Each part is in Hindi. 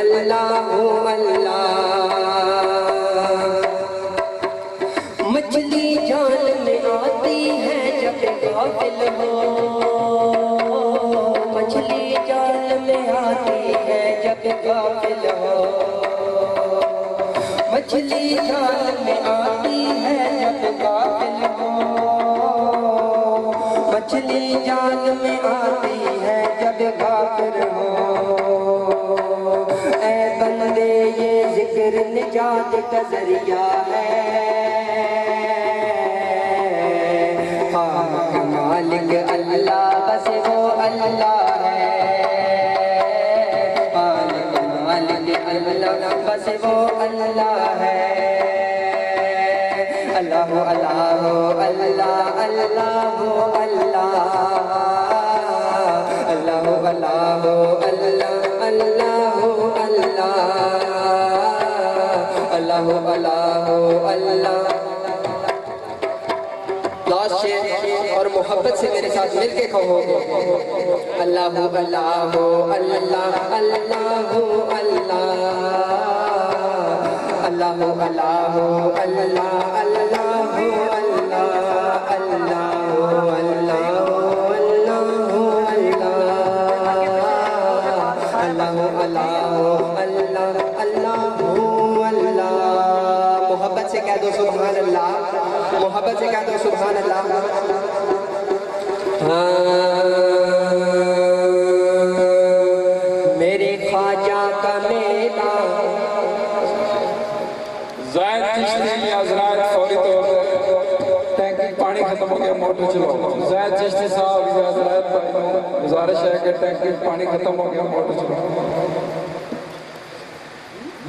अल्लाह अल्लाह। मछली जाल में आती है जब गाफिल हो, मछली जाल में आती है जब गाफिल हो, मछली जाल में आती है जब गाफिल हो, मछली जाल में आती है जब गाफिल हो। ऐ बंदे ये जिक्र निजात का जरिया है, मालिक अल्लाह बस वो अल्लाह है, मालिक अल्लाह बस वो अल्लाह है। अल्लाह अल्लाह अल्लाह अल्लाह अल्लाह, अल्लाह अल्लाह अल्लाह अल्लाह अल्लाह, अल्लाह अल्लाह। लास्ट शेर और मोहब्बत से मेरे साथ मिलके कहो, अल्लाह अल्लाह अल्लाह अल्लाह अल्लाह, अल्लाह अल्लाह अल्लाह अल्लाह अल्लाह, मोहब्बत से कह दो सुभान अल्लाह, मोहब्बत से कह दो सुभान अल्लाह। मेरे ख्वाजा का मेला ज़ायद चिश्ती हज़रात फौरी तौर पर टैंकी पानी खत्म हो गया, मोटर चलाओ। ज़ायद चिश्ती साहब हज़रात गुजारिश है कि टैंकी पानी खत्म हो गया, मोटर चलाओ।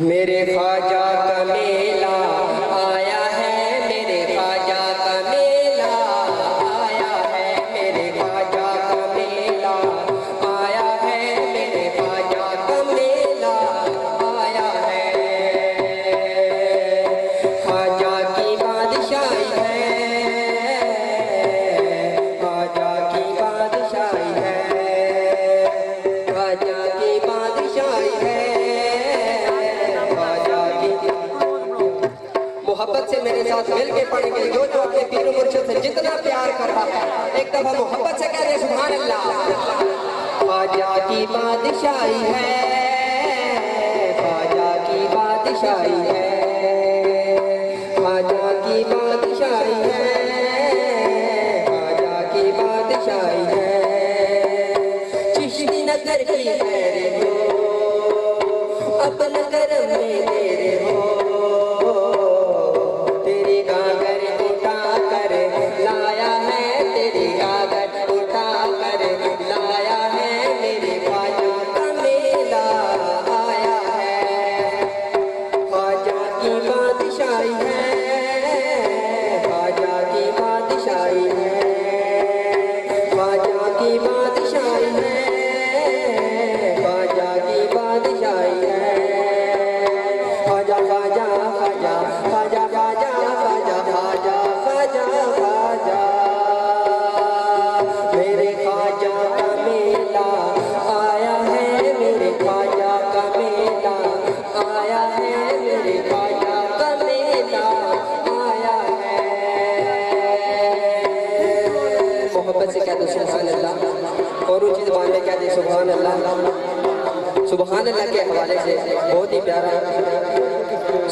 मेरे ख्वाजा का मेला आया है, मेरे ख्वाजा का मेला आया है, मेरे ख्वाजा का मेला आया है, मेरे ख्वाजा का मेला आया है। ख्वाजा की बादशाही है, ख्वाजा की बादशाही है, ख्वाजा की बादशाही है। मोहब्बत से मेरे साथ मिल के पढ़ेंगे, जो जो अपने पीर मुर्शिद से जितना प्यार कर रहा है, एक दफा मोहब्बत से कह दे सुभान अल्लाह। ख्वाजा की बादशाही है, ख्वाजा की बादशाही है, ख्वाजा की बादशाही है, ख्वाजा की बादशाही है। चिश्ती नगर की मेरे हो, अपना करम में तेरे हो, लाया है तेरी गागर उठा कर, लाया है मेरे ख्वाजा का मेला आया है। ख्वाजा की बादशाही है, ख्वाजा की बादशाही है, ख्वाजा की बादशाही है, ख्वाजा की बादशाही है। ख्वाजा ख्वाजा ख्वाजा ख्वाजा ख्वाजा ख्वाजा ख्वाजा ख्वाजा ख्वाजा, मेरे ख्वाजा का मेला आया है, मेरे ख्वाजा का मेला आया है, मेरे ख्वाजा का मेला आया है। मोहब्बत से कह दो सुभान अल्लाह, और ऊंची ज़बान में कह दे सुभान अल्लाह। सुभान अल्लाह के हवाले से बहुत ही प्यारा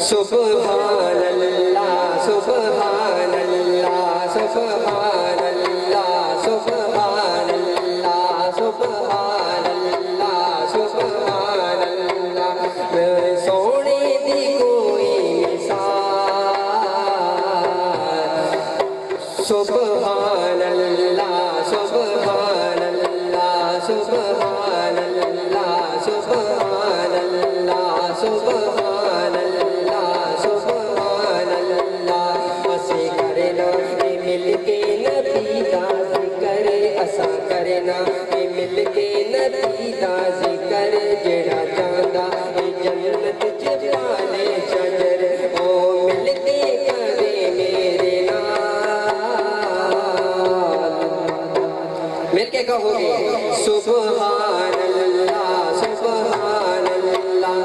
सुभान अल्लाह, सुभान अल्लाह, सुभान अल्लाह, सुभान अल्लाह, सुभान अल्लाह, सुभान अल्लाह। मेरे सोने दी कोई मिसाल, सुभान अल्लाह, सुभान अल्लाह, सुभान अल्लाह, सुभान अल्लाह, सुभान अल्लाह, सुभान अल्लाह। असी करना मिल के नबी दा ज़िक्र, असा करना मिल के नबी दा ज़िक्र, जेड़ा चांदा जन्नत च पाले शजर, ओ मिल के करे मेरे नाल। मिल के कहोगे सुभान अल्लाह, सुभान अल्लाह,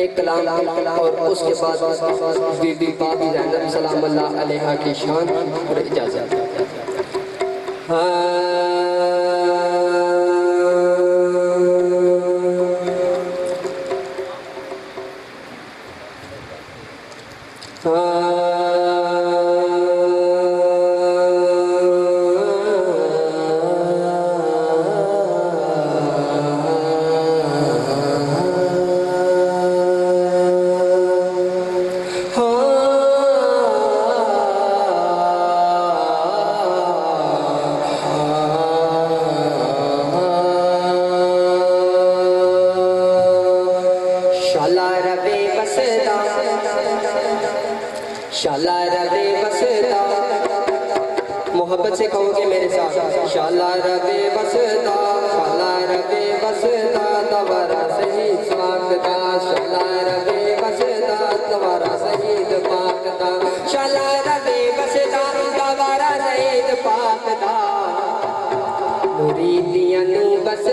एक कलाम और उसके बाद बीबी पाक ज़ैनब सलाम अल्लाह अलैहा की शान और इजाज़त। शाला रबे बसदा, मोहब्बत से कहोगे मेरे साथ, शाला रबे बसदा, शाला रबे बसदा, दवारा शहीद पाकदा, शाला रबे बसदा, दवारा शहीद पाकदा, शाला रबे बसदा, दवारा शहीद पाकदा। मुरीदियां नू बस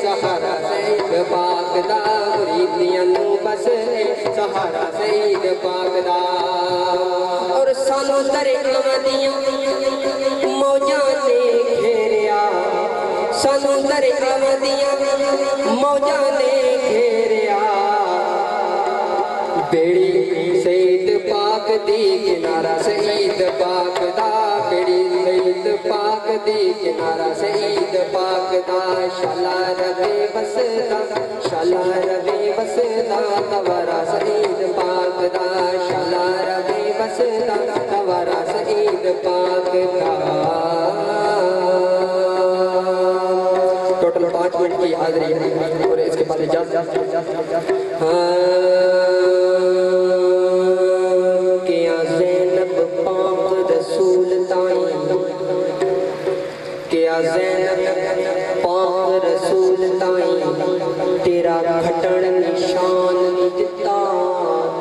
सहारा शहीद पाकदा, मुरीदियां नू बस सहारा शहीद पाकदा। और सानू दरियावां दियां मौजां ने घेरिया, सानू दरियावां दियां मौजां ने घेरिया, बेड़ी शहीद पाक दी किनारा शहीद पाक दा, बेड़ी शहीद पाक दी किनारा शहीद पाक दा। शाला रबे बसदा, शाला रबे बसदा, दवारा शहीद पाक दा, शाला रबे बसदा, दवारा शहीद पाक दा। टोटल 5 मिनट की हाजिरी है और इसके बाद इजाज़त। ज़ैनब पाक रसूल ताई तेरा खटण निशान नहीं दिता,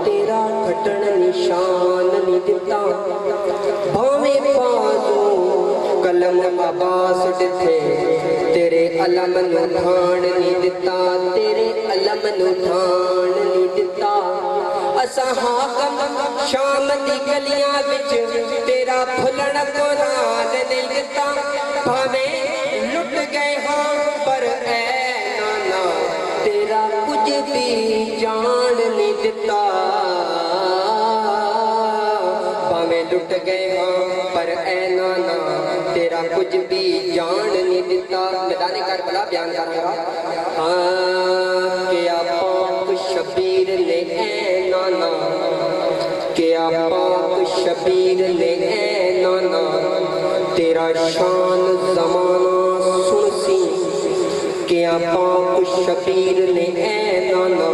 तेरा खटण निशान नहीं दिता। भावें बाजू कलम अब्बास दिथे, तेरे अलम नू ठाण नहीं दिता, तेरे अलम नू ठाण नहीं दिता। असा हाकम शाम दी गलियां विच तेरा फुलण को नाल नहीं दिता। भावें लुट गए हाँ पर ऐ नाना, तेरा कुछ भी जान नहीं दिता। भावें लुट गए हाँ पर ऐ नाना, तेरा कुछ भी जान नहीं दिता। मैदान करबला बयान करांगा। हाँ क्या पाक शबीर ने ऐ नाना, क्या पाक शबीर ने ऐ नाना, तेरा शान ज़माना सुनसी। क्या पाक शबीर ने ऐ नाना,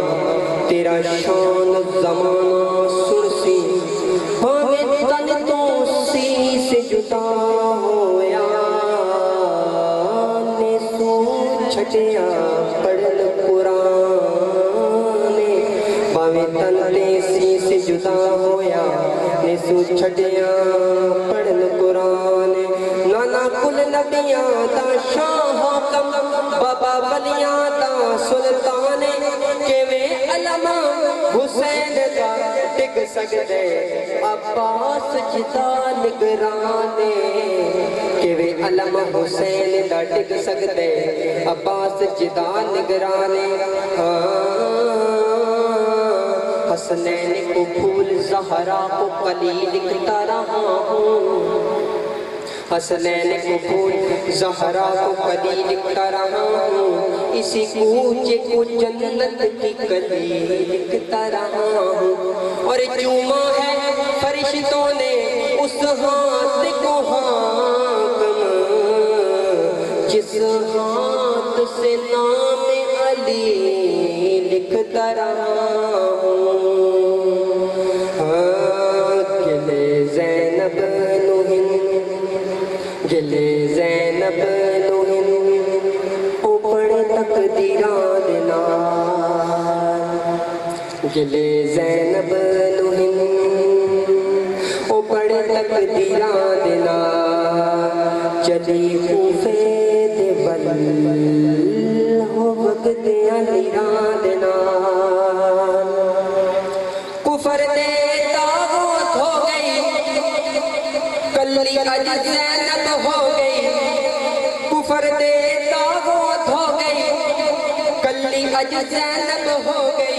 तेरा शान ज़माना सुनसी। भावें तन तो सीस जुदा होया, ने सू छटिया पढ़न कुरान। भावें तन ते सीस जुदा होया, ने सू छटिया पढ़न कुरान। नाना कुल नबियां दा शाह हाकम, बाबा बलियां दा सुल्तान। किवें अलमा हुसैन दा टिक सकदे, अब्बास जिदा निगरान। किवें अलमा हुसैन दा टिक सकदे, अब्बास जिदा निगरान। हसनैन को फूल ज़हरा को कली लिखता रहा हूँ, हसनैन को फूल ज़हरा को कली लिखता रहा हूँ। इसी कूचे को जन्नत की कली लिखता रहा हूँ। और चूमा है फरिश्तों ने उस हाथ को हाकम, जिस हाथ से नाम अली लिखता रहा हूँ। गिले ज़ैनब नुहिन, गिले ज़ैनब नुहिन, ऊपर तकदीरां दे नाल। गिले ज़ैनब नुहिन, ऊपर तकदीरां दे नाल। चली कूफे दे बल हो वगदियां नीरां अज ज़ैनब हो गई,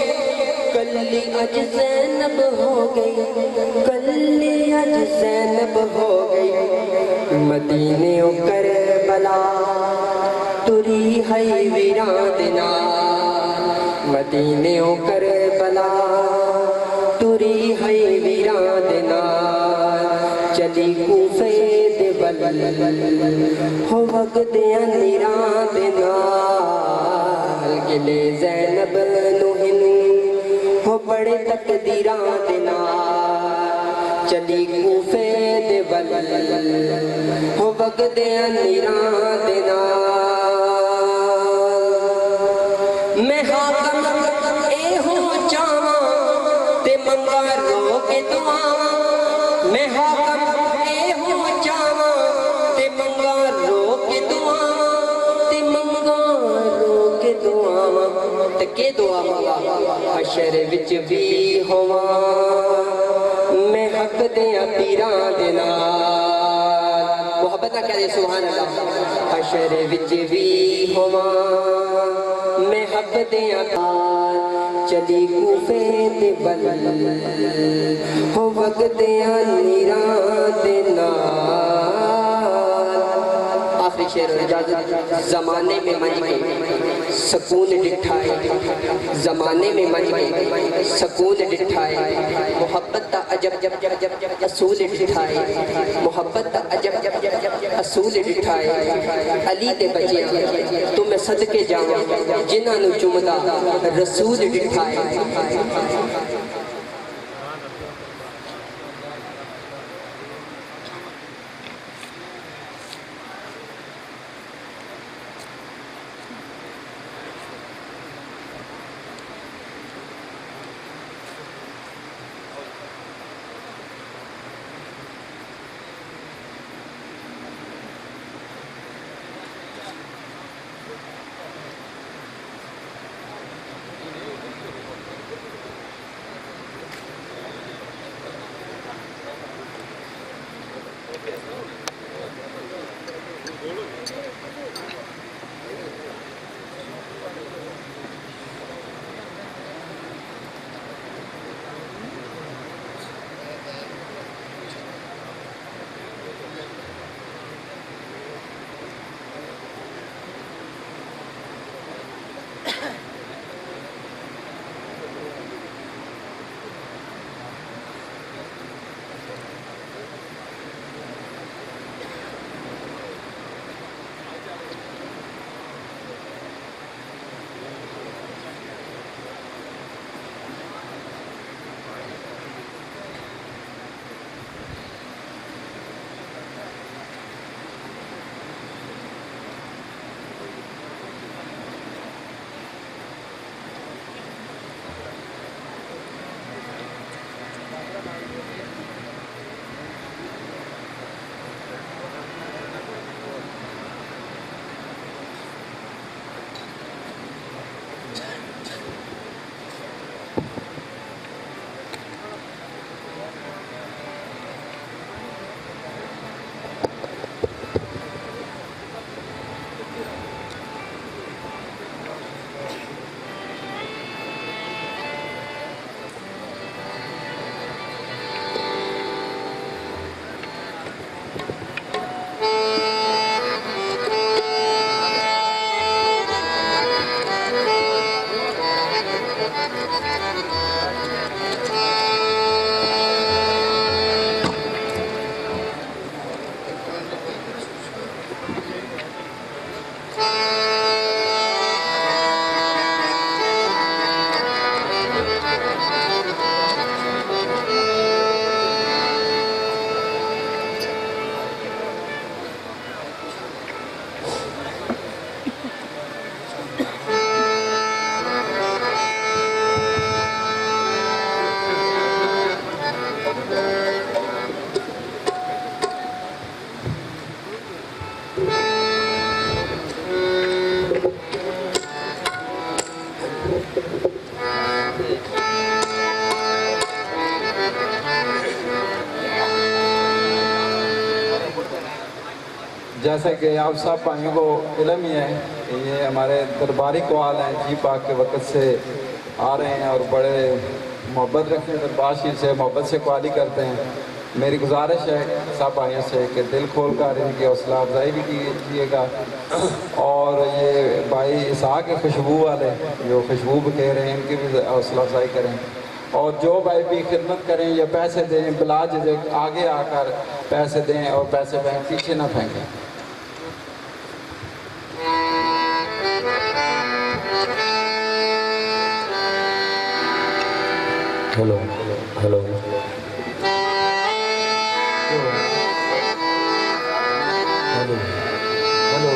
कल्ली अज ज़ैनब हो गई, कल्ली अज ज़ैनब हो गई। मदीने ओ करबला तुरी है वीरांदना, मदीने ओ करबला तुरी है वीरांदना। चली कूफे दे वल हो वगदियां नीरां दे नाल, गिले ज़ैनब नूं हिन हो बड़े तकदीरां दे नाल। चली कूफे दे वल हो वगदियां नीरां दे नाल। मैं हाकम ए हो चावां ते मंगा रो के दुआवां, मैं हाकम ए हो चावां ते मंगा रो के दुआवां, ते मंगा रो के दुआवां। ते के दुआ मंगा हशर विच भी होवां मैं हक दियां पीरां दे नाल। मोहब्बत ना करे सुभान अल्लाह। हशर विच भी होवां मैं हक दियां पार, चली कूफे दे वल हो वगदियां नीरां दे नाल। आखिरी शेर और इजाजत। ज़माने में मंज के सकून डिठाए, ज़माने में मंज के सकून डिठाए, मोहब्बत दा अजब असूल डिठाए, मोहब्बत दा अजब असूल डिठाए। अली दे बच्चियां तू मैं सदके जावां जिन्हां नूं चुमदा रसूल डिठाए। जैसा कि आप सब भाइयों को इल्म ही है कि ये हमारे दरबारी कवाल हैं, जी पाक के वक़्त से आ रहे हैं और बड़े मोहब्बत रखते हैं, दरबार शरीफ से मोहब्बत से कवाली करते हैं। मेरी गुजारिश है सब भाइयों से कि दिल खोल कर इनकी हौसला अफजाई भी कीजिएगा। और ये भाई इसहाक के खुशबू वाले जो खुशबू कह रहे हैं, इनकी भी हौसला अफजाई करें। और जो भाई भी खिदमत करें या पैसे दें, बिला झिझक आगे आकर पैसे दें और पैसे पीछे ना फेंकें। हेलो हेलो हेलो हेलो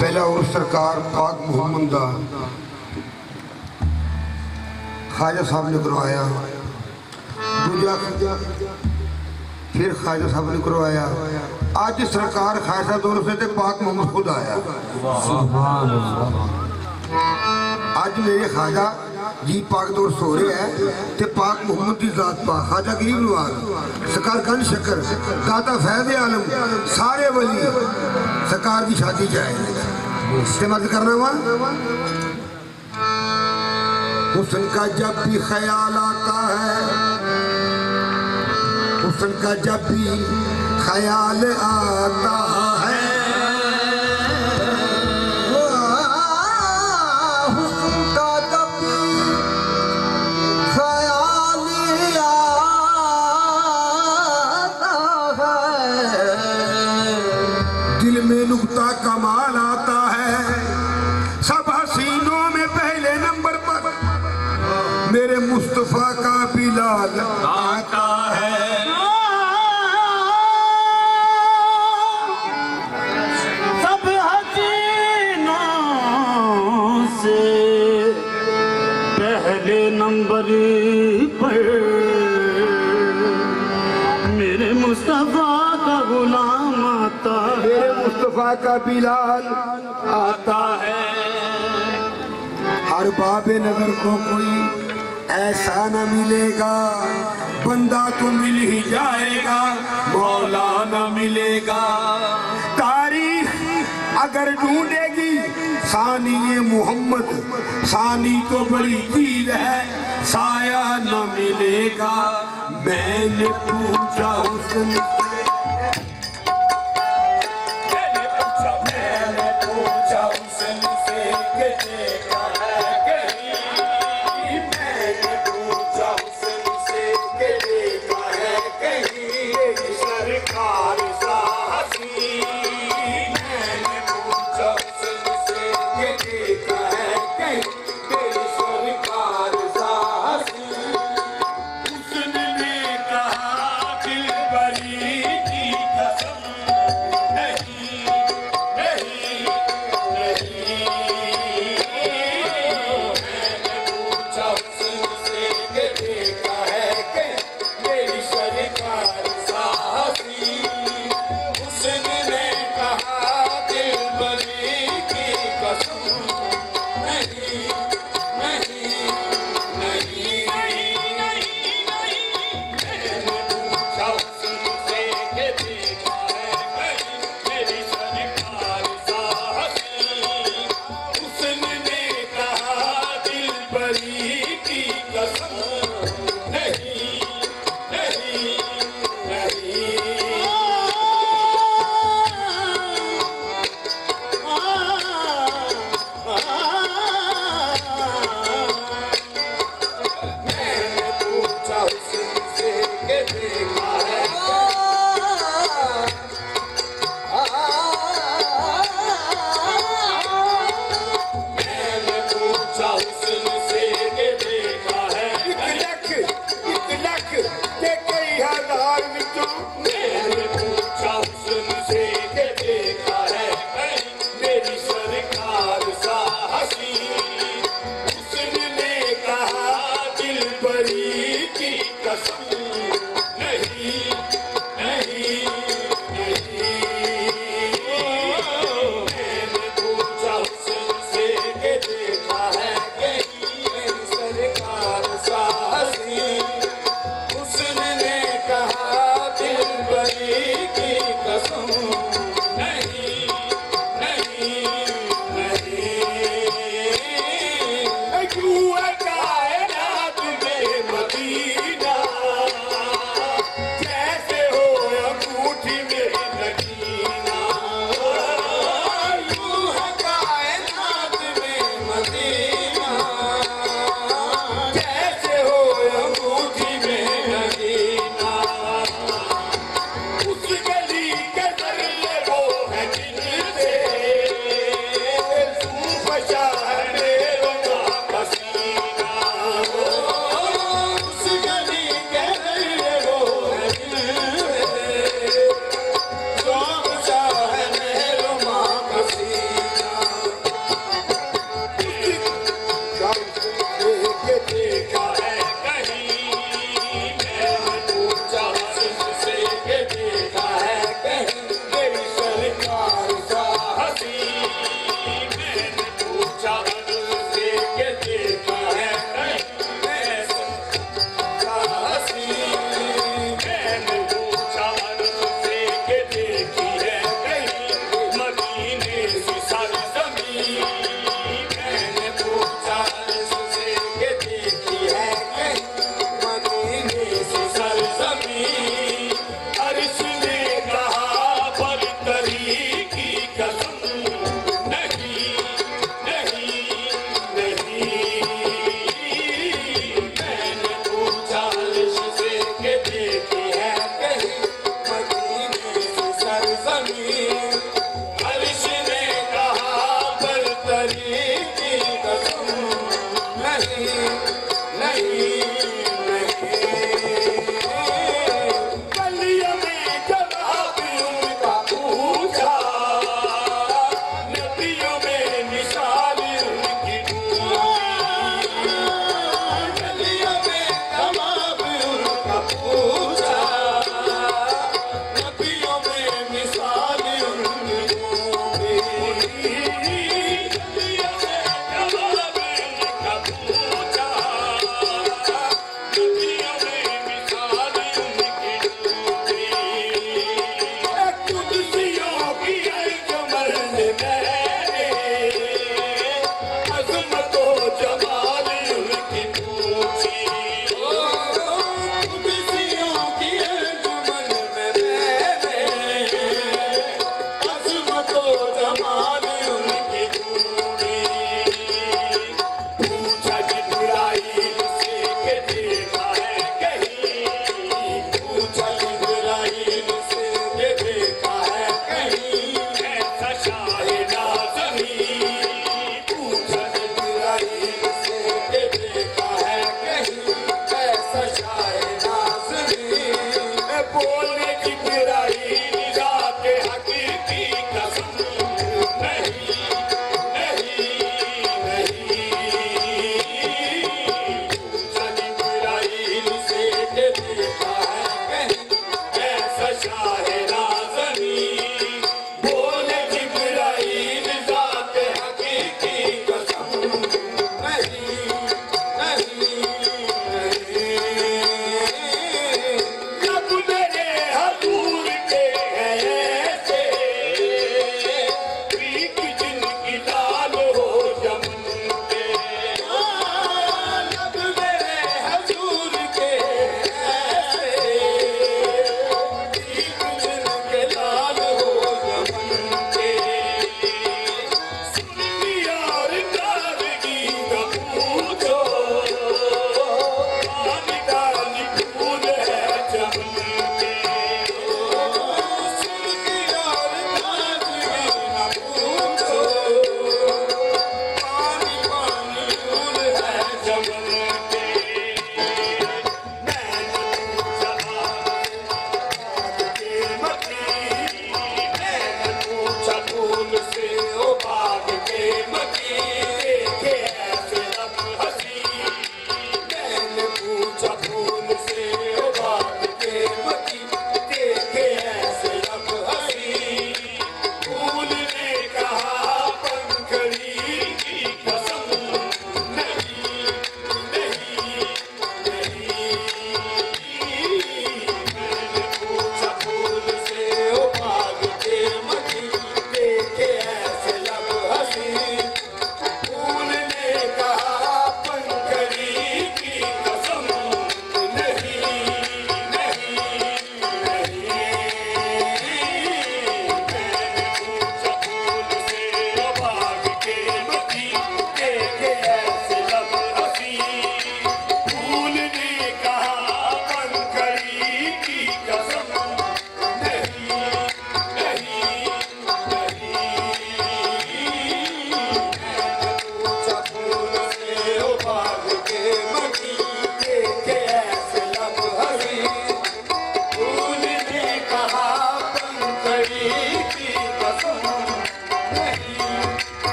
पहला और सरकार पाक मुहम्मद दा ख्वाजा साहब ने करवाया, दूजा फिर ख्वाजा साहब ने करवाया, अज सरकार ख्वाजा दौर से पाक मुहम्मद खुद आया। अज मेरे ख्वाजा जी पाक दौर सो रहे हैं ते पाक मोहम्मद की जात पा खाजा गरीब नवाज सरकार गन शक्कर दाता फैज आलम सारे वली सरकार की शादी जाए इस्तेमाल करना हुआ। हुस्न का जब भी ख्याल आता है, हुस्न का जब भी ख्याल आता है, हुस्न का जब भी ख्याल आता है, दिल में नुक्ता कमाल आता है। सब हसीनों में पहले नंबर पर मेरे मुस्तफा का बिलाल आता है। सब हसीनों से पहले नंबर पर मेरे मुस्तफा का गुलाम आता है, मेरे मुस्तफा का बिलाल आता है। हर बाबे नगर को कोई ऐसा न मिलेगा, बंदा तो मिल ही जाएगा, मौला न मिलेगा। तारीख अगर ढूंढेगी सानी मोहम्मद, सानी तो बड़ी चीज है, साया न मिलेगा। मैंने पूछा हुस्न उसने कहा दिल बरी की कसम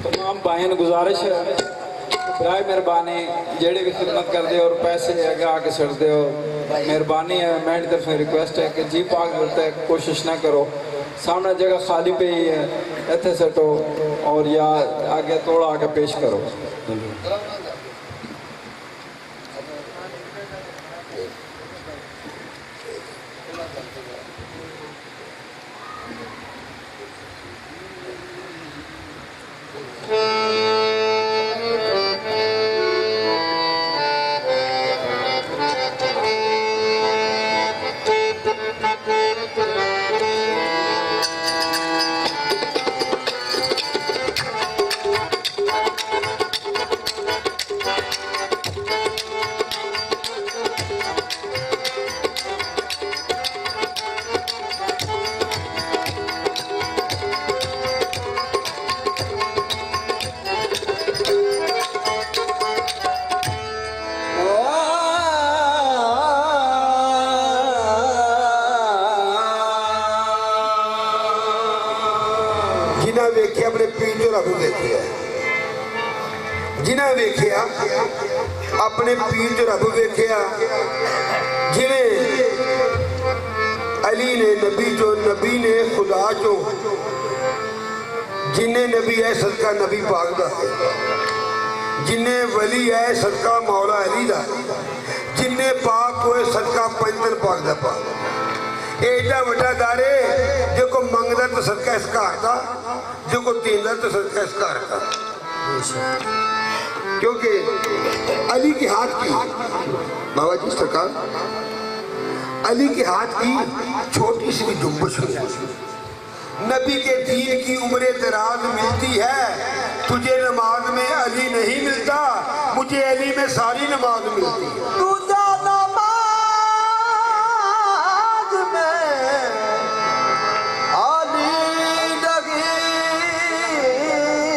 तमाम भाइयों गुजारिश है बराए मेहरबानी जेड़ी भी खिदमत कर दे और पैसे आगे आके छड़ते हो मेहरबानी है मेरी तरफ से रिक्वेस्ट है कि जी पाक बोलते है कोशिश ना करो सामने जगह खाली पे ही है इतने सटो और या आगे थोड़ा आके पेश करो। जिन्हें वेख्या अपने पीर जो रब वेख्या जिन्हें वेख्या अपने पीर जो रब वेख्या जिन्हें अली ने नबी ने खुदा चो जिन्हें नबी है सदका नबी पाक दा जिन्हें वली है सदका मौला अली दा जिन्हें पाक होए सदका पैंतर पाक दा पाक एडा वड्डा दारे जो को मंगदा तो सदका इस घर का जो को देंदा तो सदका इस घर का क्योंकि अली के हाथ की बाबा जी सरकार अली के हाथ की छोटी सी भी जुम्बश हुई नबी के दीन की उम्र दराज मिलती है तुझे नमाज में अली नहीं मिलता मुझे अली में सारी नमाज मिलती है तुझे नमाज में अली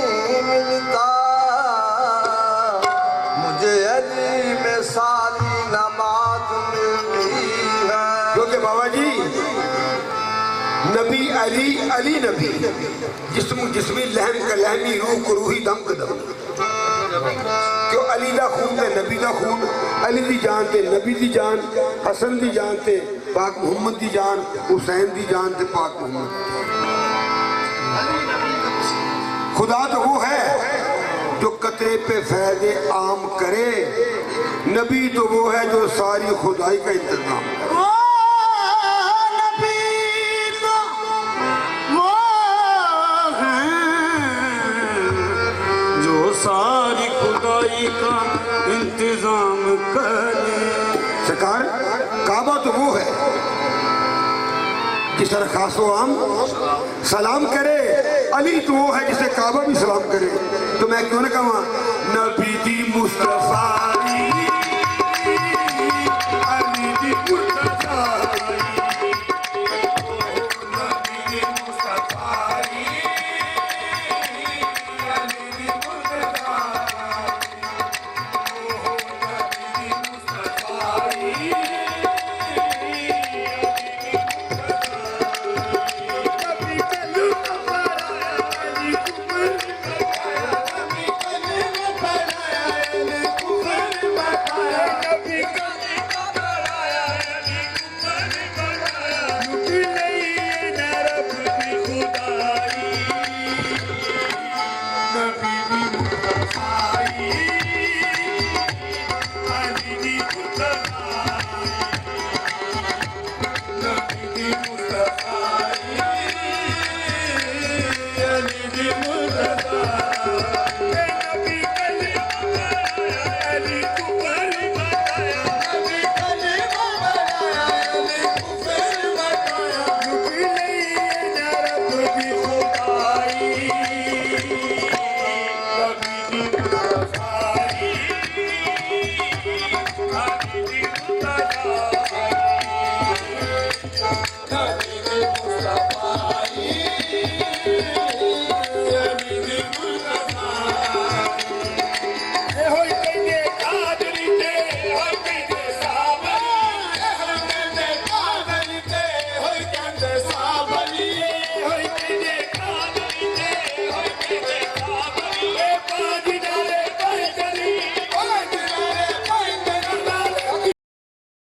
नहीं मिलता मुझे अली में सारी नमाज मिलती है क्योंकि बाबा जी नबी अली अली नबी जिस्मी लहम का लहमी रूह को रूही दम का दम क्यों अली दा खून ते नबी दा खून अली दी जान ते नबी दी जान हसन दी जान ते पाक मुहम्मद दी जान हुसैन दी जान ते पाक मुहम्मद खुदा तो वो है जो कतरे पे फैदे आम करे नबी तो वो है जो सारी खुदाई का इंतजाम करे सारी खुदाई का इंतजाम करे सरकार काबा तो वो है जिस तरह खासो आम सलाम करे अली तो वो है जिसे काबा भी सलाम करे तो मैं क्यों ना कहूँ नबी दी मुस्तफा अली दी मुस्तफा मुस्तफा